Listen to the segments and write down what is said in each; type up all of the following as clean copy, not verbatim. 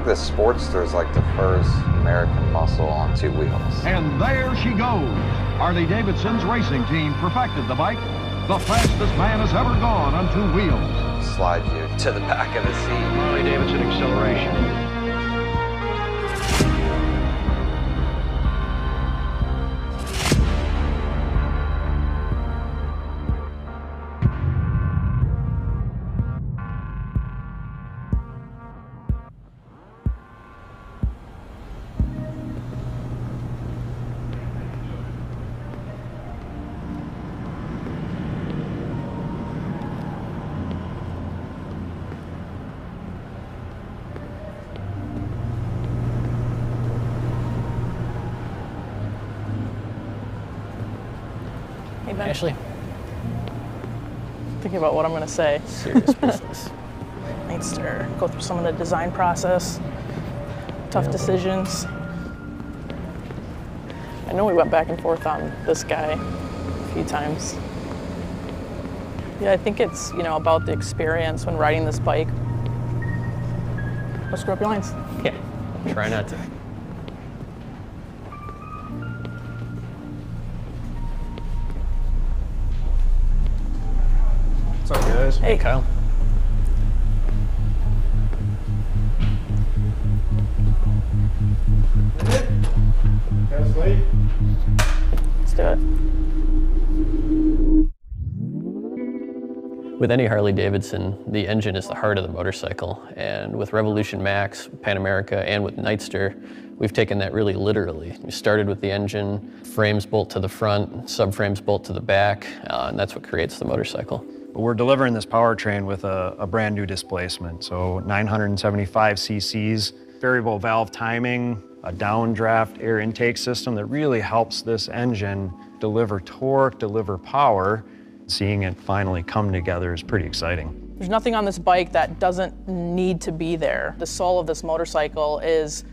think the Sportster is like the first American muscle on two wheels. And there she goes. Harley-Davidson's racing team perfected the bike. The fastest man has ever gone on two wheels. Slide you to the back of the seat. Harley-Davidson acceleration. Hey, Ben. Ashley. Thinking about what I'm going to say. Serious business. Naitster. Go through some of the design process. Tough decisions. I know we went back and forth on this guy a few times. Yeah, I think it's, about the experience when riding this bike. Let's screw up your lines. Yeah, try not to. What's up, guys? Hey, Kyle. let's do it. With any Harley-Davidson, the engine is the heart of the motorcycle. And with Revolution Max, Pan America, and with Naitster, we've taken that really literally. We started with the engine, frames bolt to the front, subframes bolt to the back, and that's what creates the motorcycle. We're delivering this powertrain with a brand new displacement. So 975 cc's, variable valve timing, a downdraft air intake system that really helps this engine deliver torque, deliver power. Seeing it finally come together is pretty exciting. There's nothing on this bike that doesn't need to be there. The soul of this motorcycle is,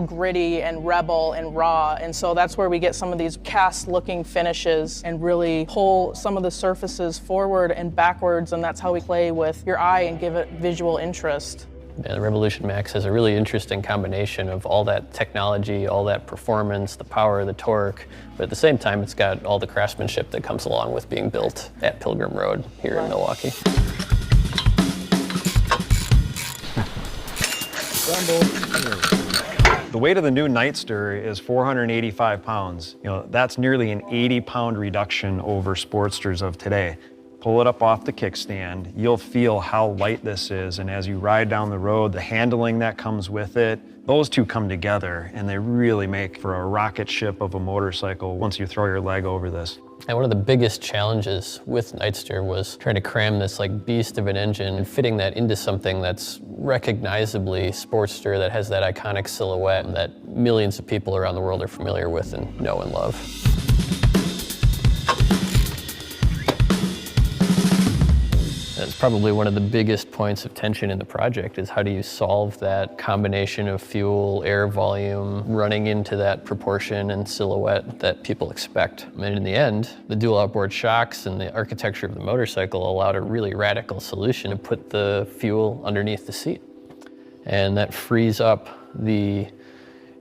gritty and rebel and raw. And so that's where we get some of these cast-looking finishes and really pull some of the surfaces forward and backwards. And that's how we play with your eye and give it visual interest. Yeah, the Revolution Max has a really interesting combination of all that technology, all that performance, the power, the torque, but at the same time, it's got all the craftsmanship that comes along with being built at Pilgrim Road here in Milwaukee. The weight of the new Naitster is 485 pounds. That's nearly an 80-pound reduction over Sportsters of today. Pull it up off the kickstand, you'll feel how light this is, and as you ride down the road, the handling that comes with it, those two come together and they really make for a rocket ship of a motorcycle once you throw your leg over this. And one of the biggest challenges with Naitster was trying to cram this beast of an engine and fitting that into something that's recognizably Sportster, that has that iconic silhouette that millions of people around the world are familiar with and know and love. That's probably one of the biggest points of tension in the project, is how do you solve that combination of fuel, air volume, running into that proportion and silhouette that people expect. And in the end, the dual outboard shocks and the architecture of the motorcycle allowed a really radical solution to put the fuel underneath the seat. And that frees up the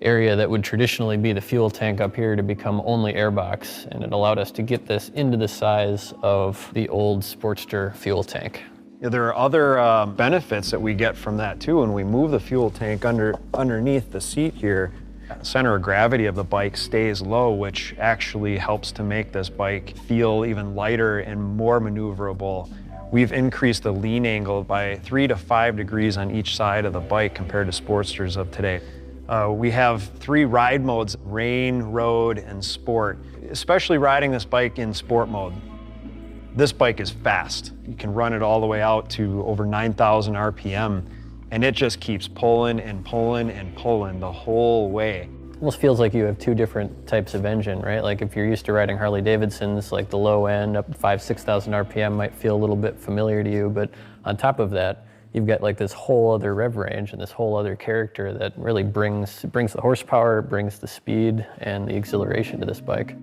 area that would traditionally be the fuel tank up here to become only airbox, and it allowed us to get this into the size of the old Sportster fuel tank. There are other benefits that we get from that too. When we move the fuel tank underneath the seat here, the center of gravity of the bike stays low, which actually helps to make this bike feel even lighter and more maneuverable. We've increased the lean angle by 3 to 5 degrees on each side of the bike compared to Sportsters of today. We have 3 ride modes: rain, road, and sport. Especially riding this bike in sport mode. This bike is fast. You can run it all the way out to over 9,000 RPM, and it just keeps pulling and pulling and pulling the whole way. Almost feels like you have 2 different types of engine, right? Like if you're used to riding Harley-Davidsons, like the low end up to 6,000 RPM might feel a little bit familiar to you, but on top of that, you've got this whole other rev range and this whole other character that really brings the horsepower, brings the speed and the exhilaration to this bike.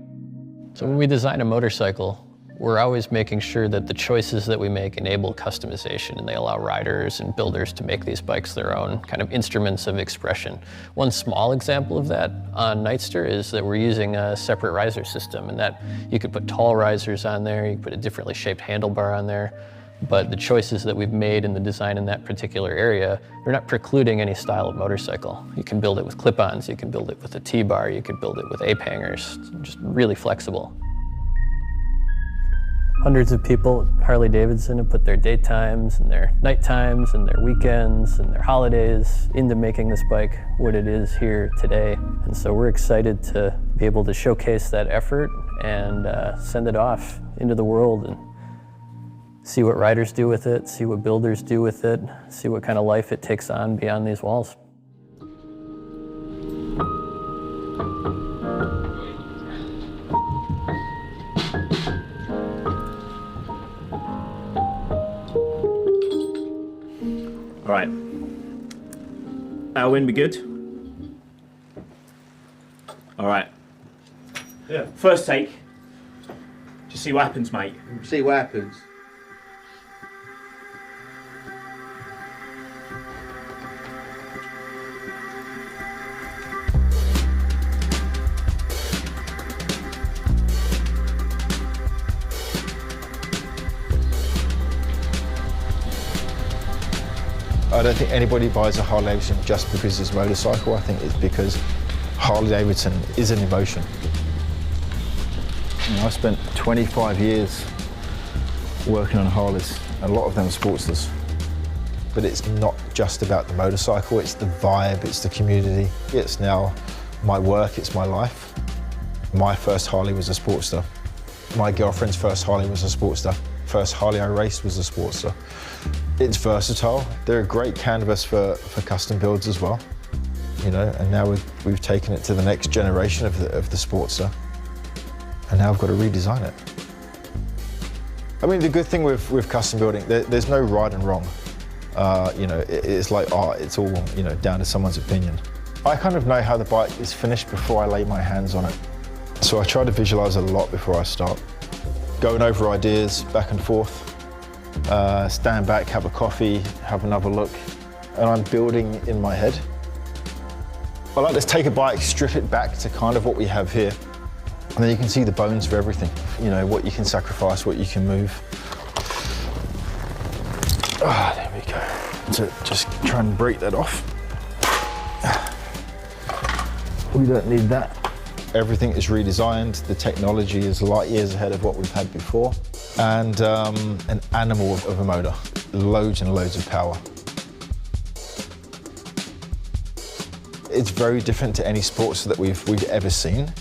So when we design a motorcycle, We're always making sure that the choices that we make enable customization, and they allow riders and builders to make these bikes their own kind of instruments of expression. One small example of that on Nightster is that we're using a separate riser system, and that you could put tall risers on there, you could put a differently shaped handlebar on there, but the choices that we've made in the design in that particular area, they're not precluding any style of motorcycle. You can build it with clip-ons, you can build it with a T-bar, you could build it with ape hangers, just really flexible. Hundreds of people at Harley-Davidson have put their daytimes and their night times and their weekends and their holidays into making this bike what it is here today. And so we're excited to be able to showcase that effort and send it off into the world and see what riders do with it, see what builders do with it, see what kind of life it takes on beyond these walls. All right. Alwyn, we good? All right. Yeah. First take. Just see what happens, mate. See what happens. I don't think anybody buys a Harley-Davidson just because it's a motorcycle. I think it's because Harley-Davidson is an emotion. You know, I spent 25 years working on Harleys, and a lot of them are Sportsters. But it's not just about the motorcycle, it's the vibe, it's the community. It's now my work, it's my life. My first Harley was a Sportster. My girlfriend's first Harley was a Sportster. First Harley I raced was a Sportster. It's versatile. They're a great canvas for custom builds as well. You know, and now we've taken it to the next generation of the Sportster. And now I've got to redesign it. I mean, the good thing with custom building, there's no right and wrong. You know, it's like art. It's all, you know, down to someone's opinion. I kind of know how the bike is finished before I lay my hands on it. So I try to visualize a lot before I start. Going over ideas back and forth. Stand back, have a coffee, have another look, and I'm building in my head. I like to take a bike, strip it back to kind of what we have here, and then you can see the bones of everything. You know, what you can sacrifice, what you can move. Ah, there we go. So just try and break that off. We don't need that. Everything is redesigned. The technology is light years ahead of what we've had before. And an animal of a motor, loads and loads of power. It's very different to any Sportster that we've ever seen.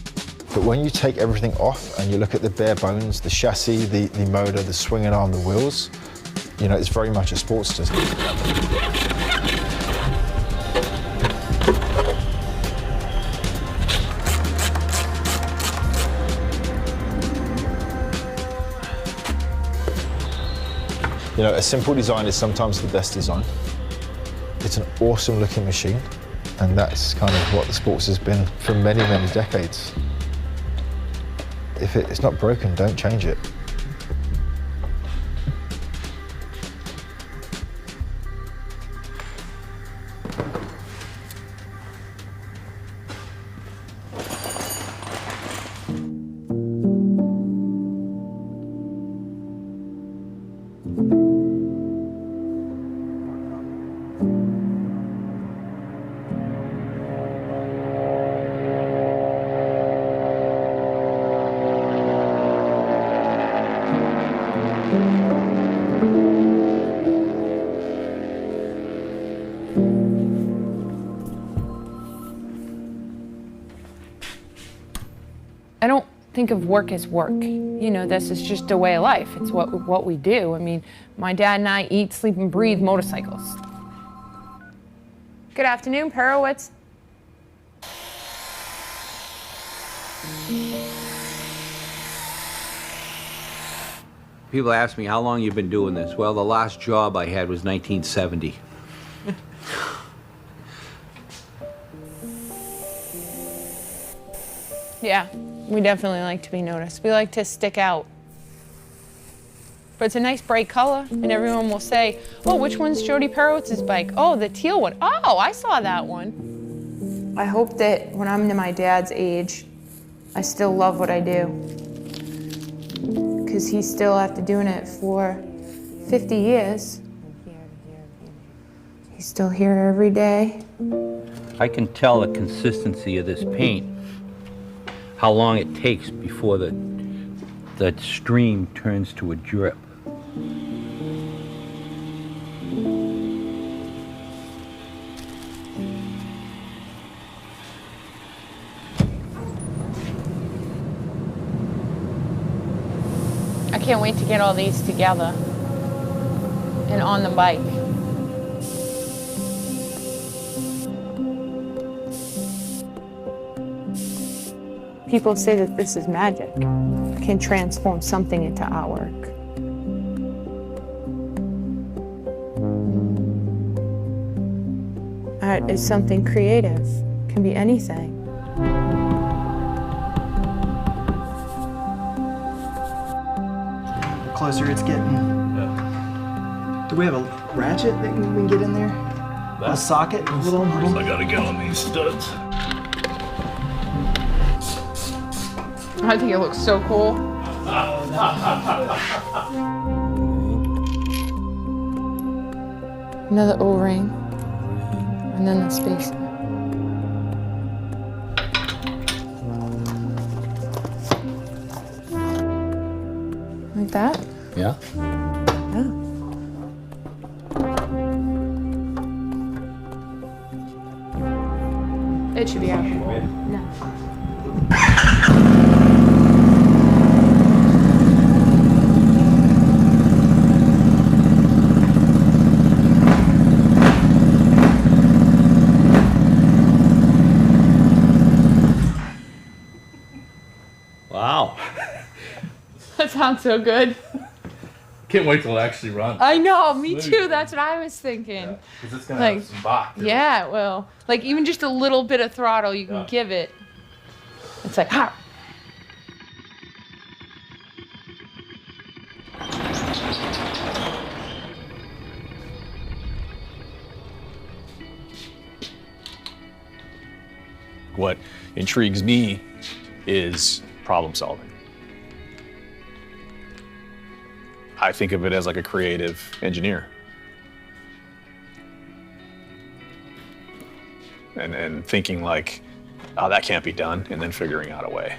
But when you take everything off and you look at the bare bones, the chassis, the motor, the swinging arm, the wheels, you know, it's very much a Sportster. You know, a simple design is sometimes the best design. It's an awesome looking machine, and that's kind of what the Sportster has been for many, many decades. If it's not broken, don't change it. I don't think of work as work. You know, this is just a way of life. It's what we do. I mean, my dad and I eat, sleep, and breathe motorcycles. Good afternoon, Perowitz. People ask me how long you've been doing this. Well, the last job I had was 1970. Yeah, we definitely like to be noticed. We like to stick out. but it's a nice bright color, and everyone will say, oh, which one's Jody Perowitz's bike? Oh, the teal one. Oh, I saw that one. I hope that when I'm to my dad's age, I still love what I do. Because he's still after doing it for 50 years. He's still here every day. I can tell the consistency of this paint, how long it takes before the stream turns to a drip. I can't wait to get all these together and on the bike. People say that this is magic, can transform something into artwork. Art is something creative, can be anything. The closer it's getting. Do we have a ratchet that we can get in there? A socket? A little. I gotta get on these studs. I think it looks so cool. Another O-ring, and then the spacer. Like that? Yeah? Yeah. It should be out. No. Wow. That sounds so good. Can't wait till it actually runs. I know, me too. That's what I was thinking. Because it's gonna Like, have some bop. to it. Yeah, well, like even just a little bit of throttle you can give it. It's like, ha! What intrigues me is problem solving. I think of it as like a creative engineer. And thinking like, oh, that can't be done, and then figuring out a way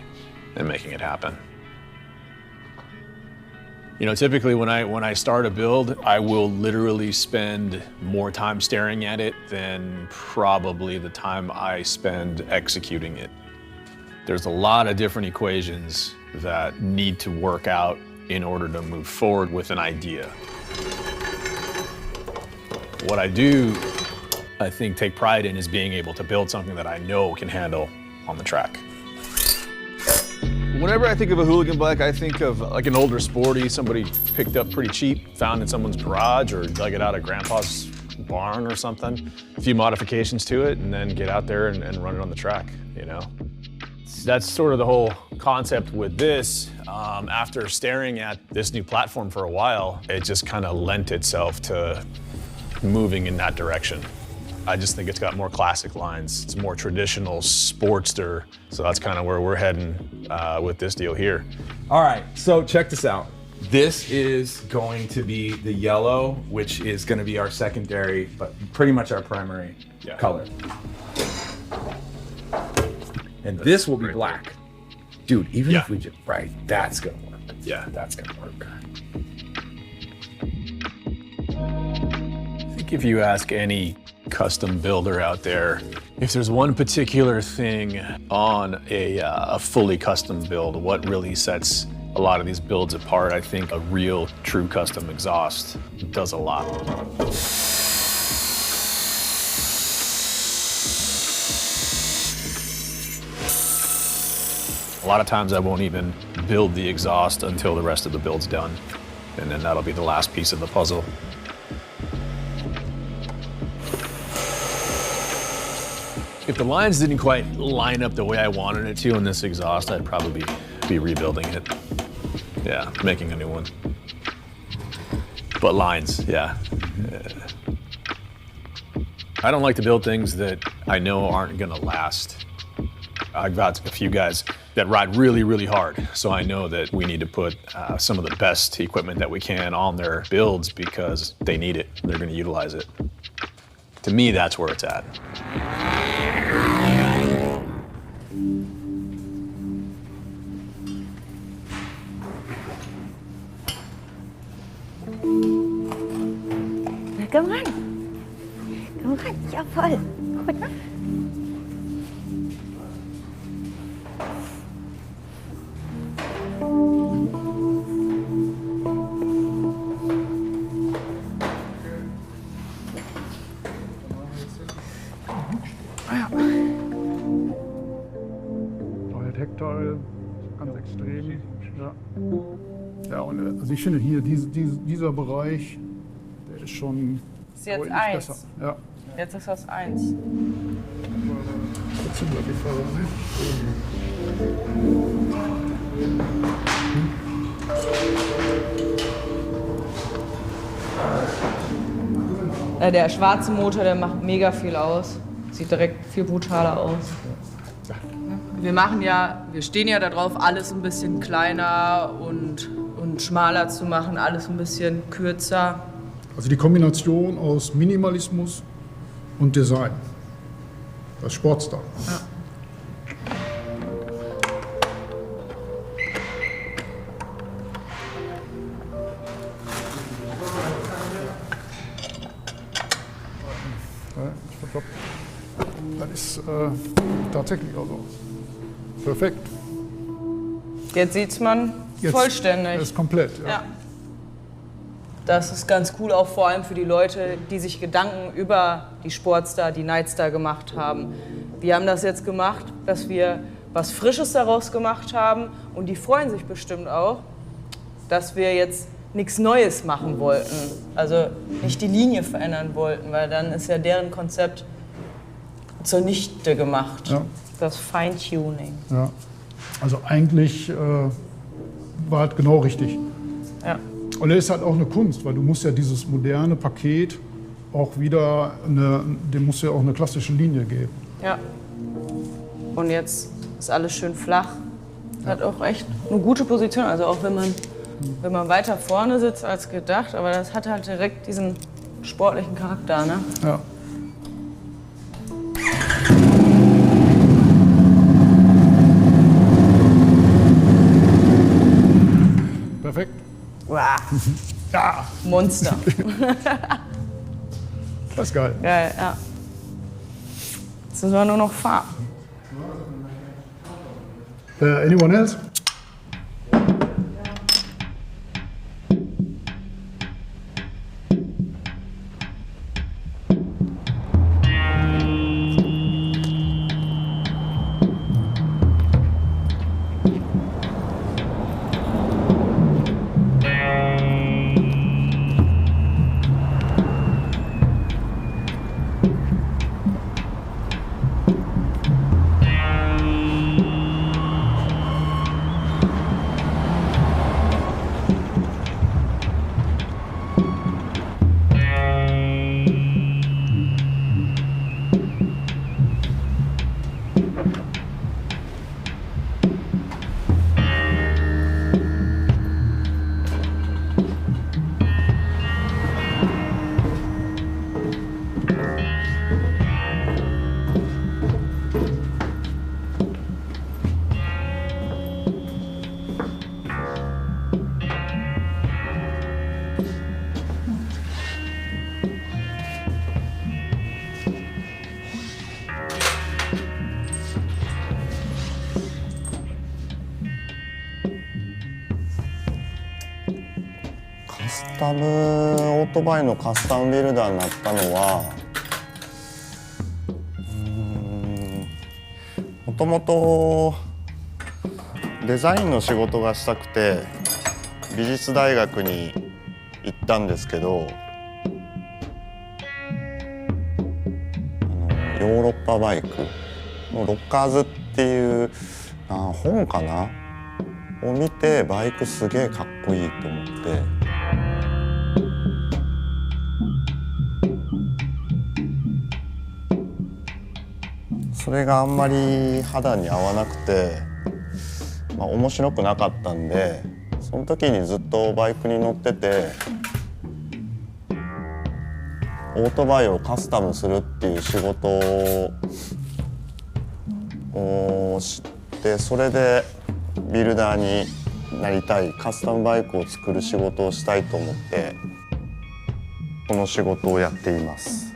and making it happen. You know, typically when I start a build, I will literally spend more time staring at it than probably the time I spend executing it. There's a lot of different equations that need to work out in order to move forward with an idea. What I do, I think, take pride in is being able to build something that I know can handle on the track. Whenever I think of a hooligan bike, I think of like an older sporty, somebody picked up pretty cheap, found in someone's garage or dug it out of grandpa's barn or something. A few modifications to it and then get out there and run it on the track, you know? That's sort of the whole concept with this. After staring at this new platform for a while, it just kind of lent itself to moving in that direction. I just think it's got more classic lines. It's more traditional Sportster. So that's kind of where we're heading with this deal here. All right, so check this out. This is going to be the yellow, which is going to be our secondary, but pretty much our primary color. And this will be black. Dude, even if we just, right, that's gonna work. Yeah. That's gonna work. I think if you ask any custom builder out there, if there's one particular thing on a fully custom build, what really sets a lot of these builds apart, I think a real true custom exhaust does a lot. A lot of times I won't even build the exhaust until the rest of the build's done. And then that'll be the last piece of the puzzle. If the lines didn't quite line up the way I wanted it to in this exhaust, I'd probably be rebuilding it. Yeah, making a new one. But lines, yeah. I don't like to build things that I know aren't gonna last. I've got a few guys that ride really, really hard, so I know that we need to put some of the best equipment that we can on their builds because they need it. They're gonna utilize it. To me, that's where it's at. Komm ran. Komm ran. Ja, voll. Gut. Heckteil, ganz extrem. Ja, ja und also ich finde hier dieser Bereich, der ist schon ist jetzt deutlich 1. besser. Ja. Jetzt ist das 1. Trotzdem bleibt die Fahrer, ne? Der schwarze Motor, der macht mega viel aus. Sieht direkt viel brutaler aus. Wir stehen ja darauf, alles ein bisschen kleiner und schmaler zu machen, alles ein bisschen kürzer. Also die Kombination aus Minimalismus und Design. Das Sportstar. Ja. Ich glaube, das ist tatsächlich auch so. Perfekt. Jetzt sieht man vollständig. Das ist komplett, ja. Ja. Das ist ganz cool, auch vor allem für die Leute, die sich Gedanken über die Sportstar, die Nightstar gemacht haben. Wir haben das jetzt gemacht, dass wir was Frisches daraus gemacht haben und die freuen sich bestimmt auch, dass wir jetzt nichts Neues machen wollten. Also nicht die Linie verändern wollten, weil dann ist ja deren Konzept zunichte gemacht. Ja. Das Feintuning. Ja. Also eigentlich war es genau richtig. Ja. Und es ist halt auch eine Kunst, weil du musst ja dieses moderne Paket auch wieder, dem musst du ja auch eine klassische Linie geben. Ja. Und jetzt ist alles schön flach. Hat auch echt eine gute Position, also auch wenn man weiter vorne sitzt als gedacht, aber das hat halt direkt diesen sportlichen Charakter, ne? Ja. Perfekt. Wow. Ja. Monster. Das ist geil. Geil, ja. Jetzt müssen wir nur noch fahren. Anyone else?カスタムオートバイのカスタムビルダーになったのはもともとデザインの仕事がしたくて美術大学に行ったんですけどヨーロッパバイクのロッカーズっていう本かなを見てバイクすげえかっこいいと思って。それがあんまり肌に合わなくて、面白くなかったんで、その時にずっとバイクに乗ってて、オートバイをカスタムするっていう仕事をして、それでビルダーになりたい、カスタムバイクを作る仕事をしたいと思ってこの仕事をやっています。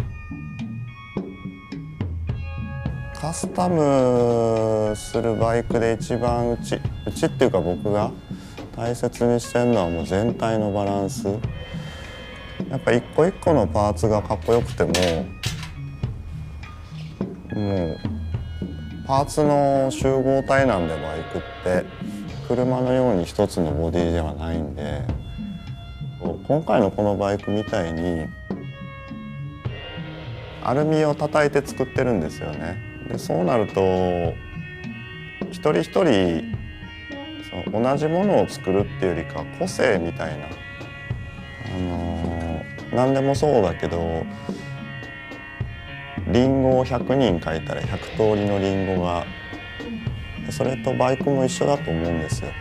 カスタムするバイクで一番うちっていうか僕が大切にしてるのはもう全体のバランス。やっぱ一個一個のパーツがかっこよくても、もうパーツの集合体なんでバイクって車のように一つのボディではないんで、今回のこのバイクみたいにアルミを叩いて作ってるんですよね。でそうなると一人一人同じものを作るっていうよりか個性みたいな、何でもそうだけどリンゴを100人描いたら100通りのリンゴが、それとバイクも一緒だと思うんですよ。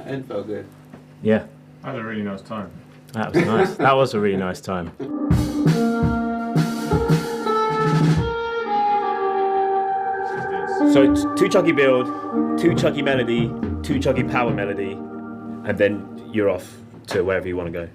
It felt good. Yeah. I had a really nice time. That was nice. That was a really nice time. So it's 2 chuggy build, 2 chuggy melody, 2 chuggy power melody, and then you're off to wherever you want to go.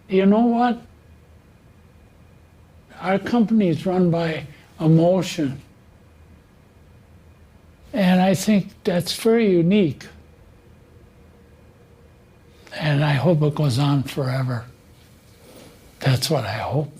You know what? Our company is run by emotion. And I think that's very unique. And I hope it goes on forever. That's what I hope.